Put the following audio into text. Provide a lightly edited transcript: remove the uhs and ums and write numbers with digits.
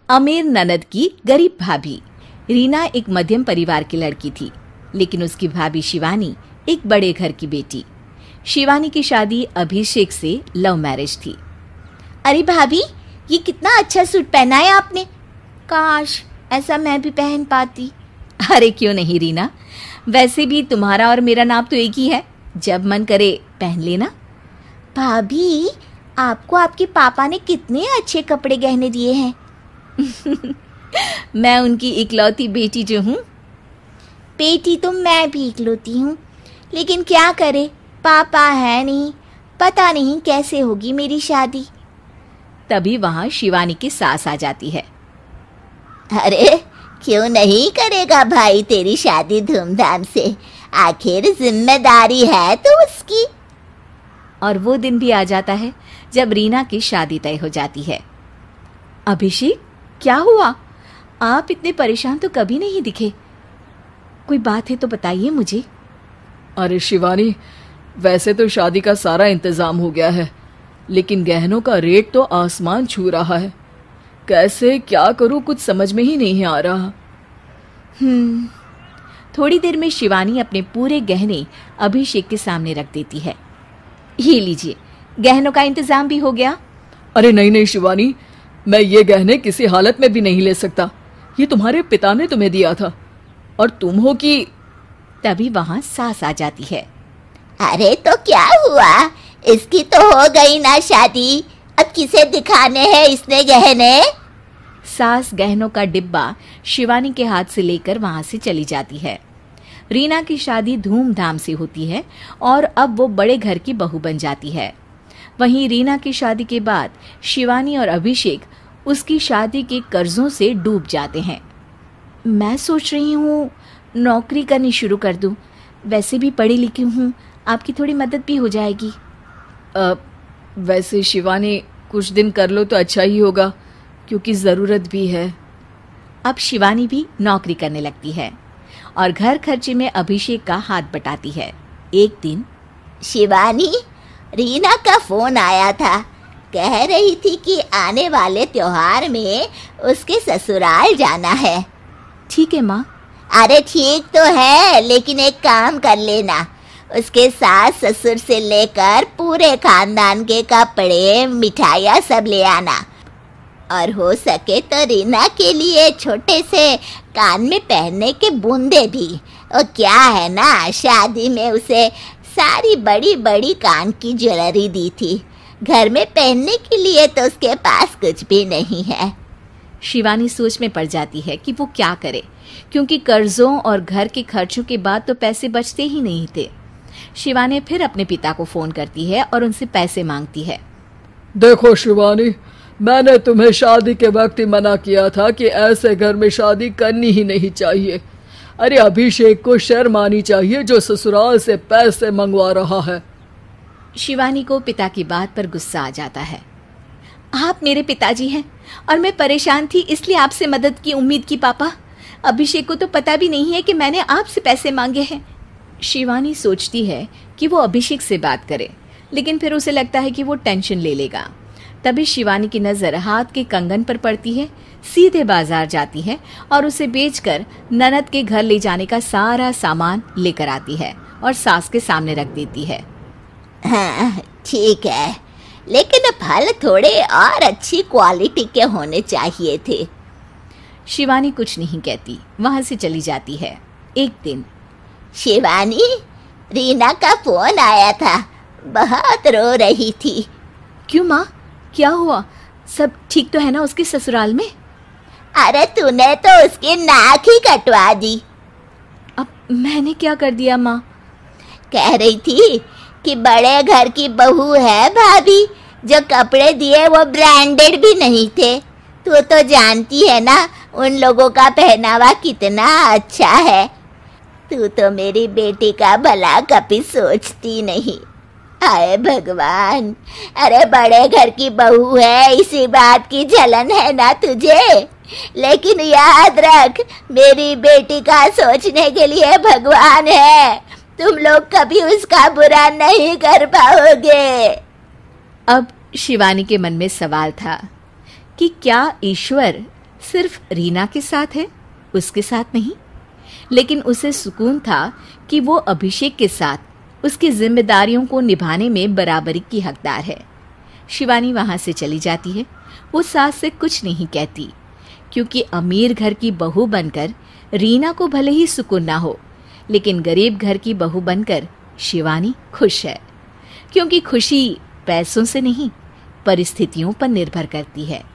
अमीर ननद की गरीब भाभी। रीना एक मध्यम परिवार की लड़की थी, लेकिन उसकी भाभी शिवानी एक बड़े घर की बेटी। शिवानी की शादी अभिषेक से लव मैरिज थी। अरे भाभी, ये कितना अच्छा सूट पहना है आपने, काश ऐसा मैं भी पहन पाती। अरे क्यों नहीं रीना, वैसे भी तुम्हारा और मेरा नाम तो एक ही है, जब मन करे पहन लेना। भाभी, आपको आपके पापा ने कितने अच्छे कपड़े गहने दिए हैं। मैं उनकी इकलौती बेटी जो हूँ। बेटी तो मैं भी इकलौती हूँ, लेकिन क्या करे, पापा है नहीं, पता नहीं कैसे होगी मेरी शादी। तभी वहाँ शिवानी की सास आ जाती है। अरे क्यों नहीं करेगा भाई तेरी शादी धूमधाम से, आखिर जिम्मेदारी है तो उसकी। और वो दिन भी आ जाता है जब रीना की शादी तय हो जाती है। अभिषेक, क्या हुआ? आप इतने परेशान तो कभी नहीं दिखे, कोई बात है तो बताइए मुझे। अरे शिवानी, वैसे तो शादी का सारा इंतजाम हो गया है, लेकिन गहनों का रेट तो आसमान छू रहा है। कैसे क्या करूं, कुछ समझ में ही नहीं आ रहा। थोड़ी देर में शिवानी अपने पूरे गहने अभिषेक के सामने रख देती है। ये लीजिए, गहनों का इंतजाम भी हो गया। अरे नहीं नहीं शिवानी, मैं ये गहने किसी हालत में भी नहीं ले सकता। ये तुम्हारे पिता ने तुम्हें दिया था, और तुम हो कि। तभी वहां सास आ जाती है। अरे तो क्या हुआ, इसकी तो हो गई ना शादी, अब किसे दिखाने हैं इसने गहने। सास गहनों का डिब्बा शिवानी के हाथ से लेकर वहां से चली जाती है। रीना की शादी धूमधाम से होती है और अब वो बड़े घर की बहू बन जाती है। वहीं रीना की शादी के बाद शिवानी और अभिषेक उसकी शादी के कर्जों से डूब जाते हैं। मैं सोच रही हूँ नौकरी करनी शुरू कर दूँ, वैसे भी पढ़ी लिखी हूँ, आपकी थोड़ी मदद भी हो जाएगी। वैसे शिवानी, कुछ दिन कर लो तो अच्छा ही होगा, क्योंकि ज़रूरत भी है। अब शिवानी भी नौकरी करने लगती है और घर खर्चे में अभिषेक का हाथ बटाती है। एक दिन शिवानी, रीना का फोन आया था, कह रही थी कि आने वाले त्योहार में उसके ससुराल जाना है। ठीक है माँ। अरे ठीक तो है, लेकिन एक काम कर लेना, उसके सास ससुर से लेकर पूरे खानदान के कपड़े मिठाइयाँ सब ले आना, और हो सके तो रीना के लिए छोटे से कान में पहनने के बूंदे भी। और क्या है ना, शादी में उसे सारी बड़ी बड़ी कान की ज्वेलरी दी थी, घर में पहनने के लिए तो उसके पास कुछ भी नहीं है। शिवानी सोच में पड़ जाती है कि वो क्या करे, क्योंकि कर्जों और घर के खर्चों के बाद तो पैसे बचते ही नहीं थे। शिवानी फिर अपने पिता को फोन करती है और उनसे पैसे मांगती है। देखो शिवानी, मैंने तुम्हें शादी के वक्त ही मना किया था कि ऐसे घर में शादी करनी ही नहीं चाहिए। अरे अभिषेक को शर्म आनी चाहिए जो ससुराल से पैसे मंगवा रहा है। शिवानी को पिता की बात पर गुस्सा आ जाता है। आप मेरे पिताजी हैं और मैं परेशान थी, इसलिए आपसे मदद की उम्मीद की पापा। अभिषेक को तो पता भी नहीं है कि मैंने आपसे पैसे मांगे हैं। शिवानी सोचती है कि वो अभिषेक से बात करे, लेकिन फिर उसे लगता है कि वो टेंशन ले लेगा। तभी शिवानी की नज़र हाथ के कंगन पर पड़ती है, सीधे बाजार जाती है और उसे बेचकर ननद के घर ले जाने का सारा सामान लेकर आती है और सास के सामने रख देती है। हाँ ठीक है, लेकिन फल थोड़े और अच्छी क्वालिटी के होने चाहिए थे। शिवानी कुछ नहीं कहती, वहां से चली जाती है। एक दिन शिवानी, रीना का फोन आया था, बहुत रो रही थी। क्यों माँ, क्या हुआ? सब ठीक तो है ना उसके ससुराल में? अरे तूने तो उसकी नाक ही कटवा दी। अब मैंने क्या कर दिया माँ? कह रही थी कि बड़े घर की बहू है भाभी, जो कपड़े दिए वो ब्रांडेड भी नहीं थे। तू तो जानती है ना उन लोगों का पहनावा कितना अच्छा है। तू तो मेरी बेटी का भला कभी सोचती नहीं। हाय भगवान, अरे बड़े घर की बहू है, इसी बात की जलन है ना तुझे, लेकिन याद रख मेरी बेटी का सोचने के लिए भगवान है, तुम लोग कभी उसका बुरा नहीं कर पाओगे। अब शिवानी के मन में सवाल था कि क्या ईश्वर सिर्फ रीना के साथ है, उसके साथ नहीं। लेकिन उसे सुकून था कि वो अभिषेक के साथ उसकी जिम्मेदारियों को निभाने में बराबरी की हकदार है। शिवानी वहां से चली जाती है। वो सास से कुछ नहीं कहती, क्योंकि अमीर घर की बहू बनकर रीना को भले ही सुकून ना हो, लेकिन गरीब घर की बहू बनकर शिवानी खुश है, क्योंकि खुशी पैसों से नहीं परिस्थितियों पर निर्भर करती है।